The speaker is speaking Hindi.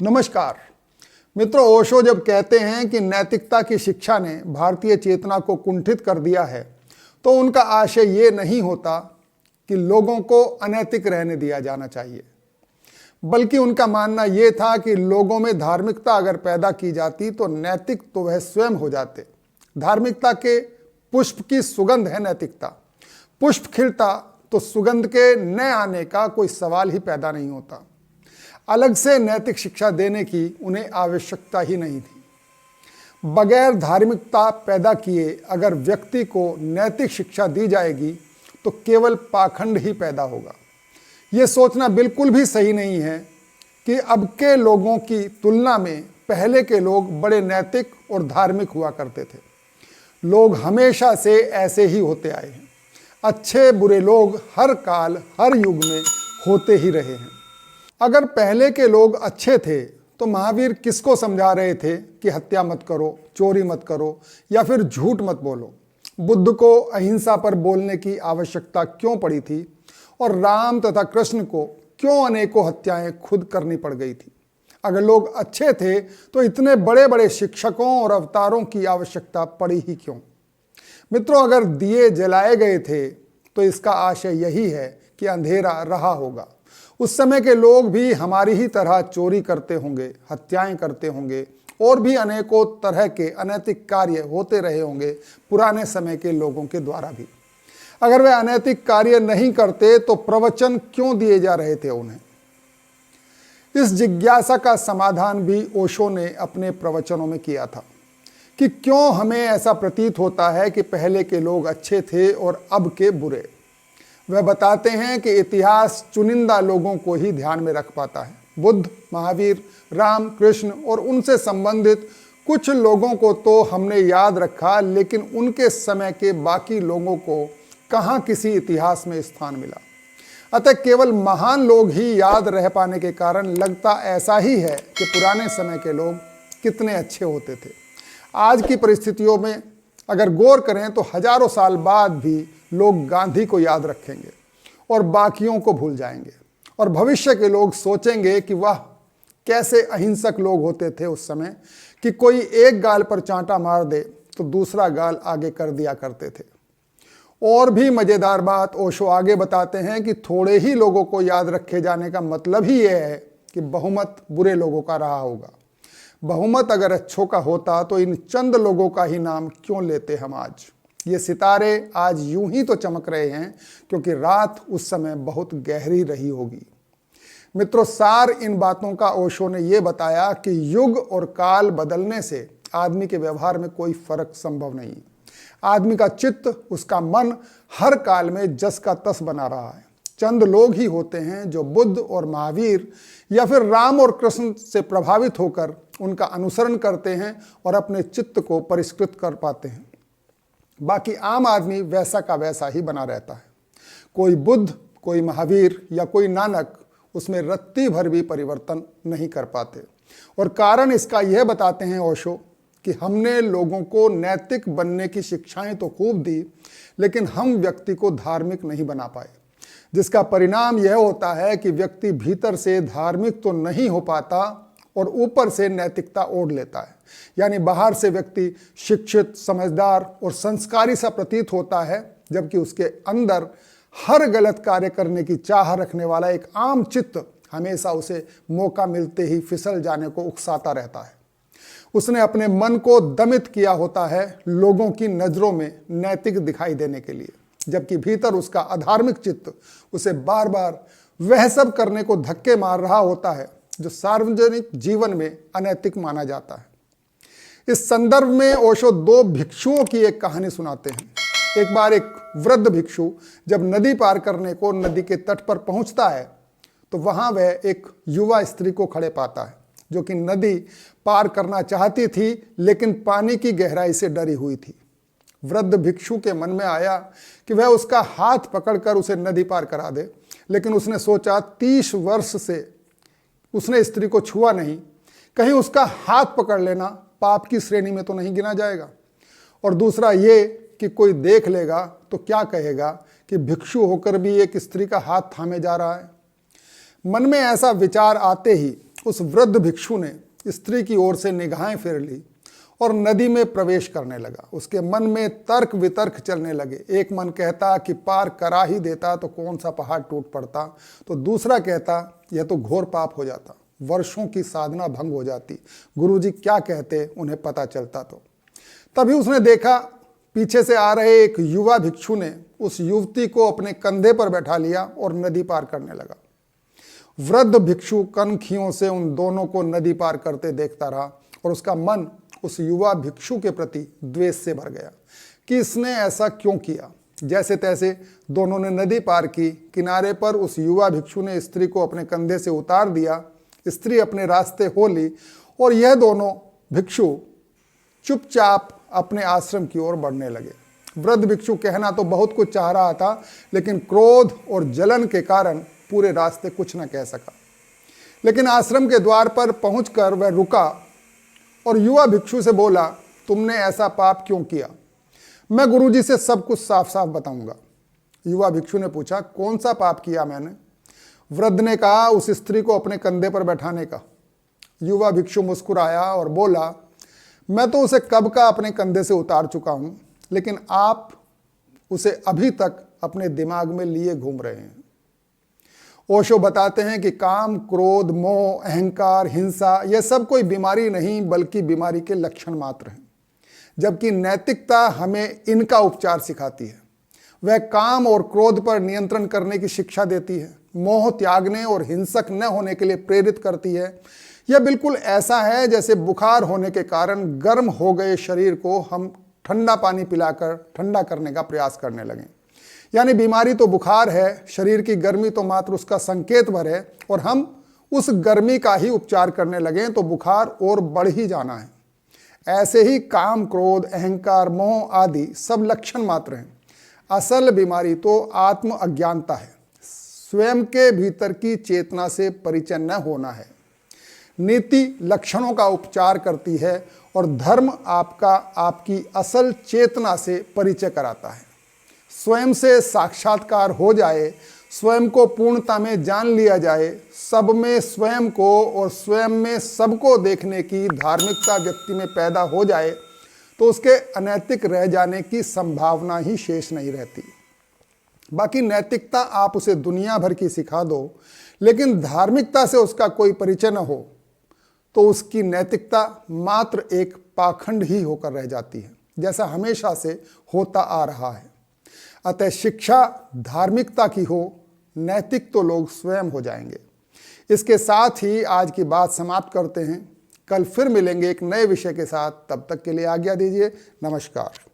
नमस्कार मित्रों, ओशो जब कहते हैं कि नैतिकता की शिक्षा ने भारतीय चेतना को कुंठित कर दिया है, तो उनका आशय ये नहीं होता कि लोगों को अनैतिक रहने दिया जाना चाहिए, बल्कि उनका मानना यह था कि लोगों में धार्मिकता अगर पैदा की जाती तो नैतिक तो वह स्वयं हो जाते। धार्मिकता के पुष्प की सुगंध है नैतिकता। पुष्प खिलता तो सुगंध के न आने का कोई सवाल ही पैदा नहीं होता। अलग से नैतिक शिक्षा देने की उन्हें आवश्यकता ही नहीं थी। बगैर धार्मिकता पैदा किए अगर व्यक्ति को नैतिक शिक्षा दी जाएगी तो केवल पाखंड ही पैदा होगा। ये सोचना बिल्कुल भी सही नहीं है कि अब के लोगों की तुलना में पहले के लोग बड़े नैतिक और धार्मिक हुआ करते थे। लोग हमेशा से ऐसे ही होते आए हैं। अच्छे बुरे लोग हर काल हर युग में होते ही रहे हैं। अगर पहले के लोग अच्छे थे तो महावीर किसको समझा रहे थे कि हत्या मत करो, चोरी मत करो या फिर झूठ मत बोलो? बुद्ध को अहिंसा पर बोलने की आवश्यकता क्यों पड़ी थी और राम तथा कृष्ण को क्यों अनेकों हत्याएं खुद करनी पड़ गई थी? अगर लोग अच्छे थे तो इतने बड़े बड़े शिक्षकों और अवतारों की आवश्यकता पड़ी ही क्यों? मित्रों, अगर दिए जलाए गए थे तो इसका आशय यही है कि अंधेरा रहा होगा। उस समय के लोग भी हमारी ही तरह चोरी करते होंगे, हत्याएं करते होंगे और भी अनेकों तरह के अनैतिक कार्य होते रहे होंगे पुराने समय के लोगों के द्वारा भी। अगर वे अनैतिक कार्य नहीं करते तो प्रवचन क्यों दिए जा रहे थे उन्हें? इस जिज्ञासा का समाधान भी ओशो ने अपने प्रवचनों में किया था कि क्यों हमें ऐसा प्रतीत होता है कि पहले के लोग अच्छे थे और अब के बुरे। वह बताते हैं कि इतिहास चुनिंदा लोगों को ही ध्यान में रख पाता है। बुद्ध, महावीर, राम, कृष्ण और उनसे संबंधित कुछ लोगों को तो हमने याद रखा, लेकिन उनके समय के बाकी लोगों को कहाँ किसी इतिहास में स्थान मिला। अतः केवल महान लोग ही याद रह पाने के कारण लगता ऐसा ही है कि पुराने समय के लोग कितने अच्छे होते थे। आज की परिस्थितियों में अगर गौर करें तो हजारों साल बाद भी लोग गांधी को याद रखेंगे और बाकियों को भूल जाएंगे, और भविष्य के लोग सोचेंगे कि वाह, कैसे अहिंसक लोग होते थे उस समय कि कोई एक गाल पर चांटा मार दे तो दूसरा गाल आगे कर दिया करते थे। और भी मजेदार बात ओशो आगे बताते हैं कि थोड़े ही लोगों को याद रखे जाने का मतलब ही यह है कि बहुमत बुरे लोगों का रहा होगा। बहुमत अगर अच्छों का होता तो इन चंद लोगों का ही नाम क्यों लेते हम आज? ये सितारे आज यूं ही तो चमक रहे हैं क्योंकि रात उस समय बहुत गहरी रही होगी। मित्रों, सार इन बातों का ओशो ने यह बताया कि युग और काल बदलने से आदमी के व्यवहार में कोई फर्क संभव नहीं। आदमी का चित्त, उसका मन हर काल में जस का तस बना रहा है। चंद लोग ही होते हैं जो बुद्ध और महावीर या फिर राम और कृष्ण से प्रभावित होकर उनका अनुसरण करते हैं और अपने चित्त को परिष्कृत कर पाते हैं। बाकी आम आदमी वैसा का वैसा ही बना रहता है। कोई बुद्ध, कोई महावीर या कोई नानक उसमें रत्ती भर भी परिवर्तन नहीं कर पाते। और कारण इसका यह बताते हैं ओशो कि हमने लोगों को नैतिक बनने की शिक्षाएं तो खूब दी, लेकिन हम व्यक्ति को धार्मिक नहीं बना पाए, जिसका परिणाम यह होता है कि व्यक्ति भीतर से धार्मिक तो नहीं हो पाता और ऊपर से नैतिकता ओढ़ लेता है। यानी बाहर से व्यक्ति शिक्षित, समझदार और संस्कारी सा प्रतीत होता है, जबकि उसके अंदर हर गलत कार्य करने की चाह रखने वाला एक आम चित्त हमेशा उसे मौका मिलते ही फिसल जाने को उकसाता रहता है। उसने अपने मन को दमित किया होता है लोगों की नजरों में नैतिक दिखाई देने के लिए, जबकि भीतर उसका अधार्मिक चित्त उसे बार बार वह सब करने को धक्के मार रहा होता है जो सार्वजनिक जीवन में अनैतिक माना जाता है। इस संदर्भ में ओशो दो भिक्षुओं की एक कहानी सुनाते हैं। एक बार एक वृद्ध भिक्षु जब नदी पार करने को नदी के तट पर पहुंचता है तो वहां वह एक युवा स्त्री को खड़े पाता है जो कि नदी पार करना चाहती थी, लेकिन पानी की गहराई से डरी हुई थी। वृद्ध भिक्षु के मन में आया कि वह उसका हाथ पकड़कर उसे नदी पार करा दे, लेकिन उसने सोचा 30 वर्ष से उसने स्त्री को छुआ नहीं, कहीं उसका हाथ पकड़ लेना पाप की श्रेणी में तो नहीं गिना जाएगा। और दूसरा ये कि कोई देख लेगा तो क्या कहेगा कि भिक्षु होकर भी एक स्त्री का हाथ थामे जा रहा है। मन में ऐसा विचार आते ही उस वृद्ध भिक्षु ने स्त्री की ओर से निगाहें फेर ली और नदी में प्रवेश करने लगा। उसके मन में तर्क वितर्क चलने लगे। एक मन कहता कि पार करा ही देता तो कौन सा पहाड़ टूट पड़ता, तो दूसरा कहता यह तो घोर पाप हो जाता, वर्षों की साधना भंग हो जाती, गुरुजी क्या कहते उन्हें पता चलता। तो तभी उसने देखा पीछे से आ रहे एक युवा भिक्षु ने उस युवती को अपने कंधे पर बैठा लिया और नदी पार करने लगा। वृद्ध भिक्षु कनखियों से उन दोनों को नदी पार करते देखता रहा और उसका मन उस युवा भिक्षु के प्रति द्वेष से भर गया कि इसने ऐसा क्यों किया। जैसे तैसे दोनों ने नदी पार की। किनारे पर उस युवा भिक्षु ने स्त्री को अपने कंधे से उतार दिया। स्त्री अपने रास्ते हो ली और यह दोनों भिक्षु चुपचाप अपने आश्रम की ओर बढ़ने लगे। वृद्ध भिक्षु कहना तो बहुत कुछ चाह रहा था, लेकिन क्रोध और जलन के कारण पूरे रास्ते कुछ न कह सका। लेकिन आश्रम के द्वार पर पहुंचकर वह रुका और युवा भिक्षु से बोला, तुमने ऐसा पाप क्यों किया? मैं गुरुजी से सब कुछ साफ साफ बताऊंगा। युवा भिक्षु ने पूछा, कौन सा पाप किया मैंने? वृद्ध ने कहा, उस स्त्री को अपने कंधे पर बैठाने का। युवा भिक्षु मुस्कुराया और बोला, मैं तो उसे कब का अपने कंधे से उतार चुका हूं, लेकिन आप उसे अभी तक अपने दिमाग में लिए घूम रहे हैं। ओशो बताते हैं कि काम, क्रोध, मोह, अहंकार, हिंसा यह सब कोई बीमारी नहीं बल्कि बीमारी के लक्षण मात्र हैं, जबकि नैतिकता हमें इनका उपचार सिखाती है। वह काम और क्रोध पर नियंत्रण करने की शिक्षा देती है, मोह त्यागने और हिंसक न होने के लिए प्रेरित करती है। यह बिल्कुल ऐसा है जैसे बुखार होने के कारण गर्म हो गए शरीर को हम ठंडा पानी पिलाकर ठंडा करने का प्रयास करने लगें। यानी बीमारी तो बुखार है, शरीर की गर्मी तो मात्र उसका संकेत भर है, और हम उस गर्मी का ही उपचार करने लगें तो बुखार और बढ़ ही जाना है। ऐसे ही काम, क्रोध, अहंकार, मोह आदि सब लक्षण मात्र हैं। असल बीमारी तो आत्म अज्ञानता है, स्वयं के भीतर की चेतना से परिचय न होना है। नीति लक्षणों का उपचार करती है और धर्म आपकी असल चेतना से परिचय कराता है। स्वयं से साक्षात्कार हो जाए, स्वयं को पूर्णता में जान लिया जाए, सब में स्वयं को और स्वयं में सबको देखने की धार्मिकता व्यक्ति में पैदा हो जाए, तो उसके अनैतिक रह जाने की संभावना ही शेष नहीं रहती। बाकी नैतिकता आप उसे दुनिया भर की सिखा दो, लेकिन धार्मिकता से उसका कोई परिचय न हो तो उसकी नैतिकता मात्र एक पाखंड ही होकर रह जाती है, जैसा हमेशा से होता आ रहा है। अतः शिक्षा धार्मिकता की हो, नैतिक तो लोग स्वयं हो जाएंगे। इसके साथ ही आज की बात समाप्त करते हैं। कल फिर मिलेंगे एक नए विषय के साथ। तब तक के लिए आज्ञा दीजिए। नमस्कार।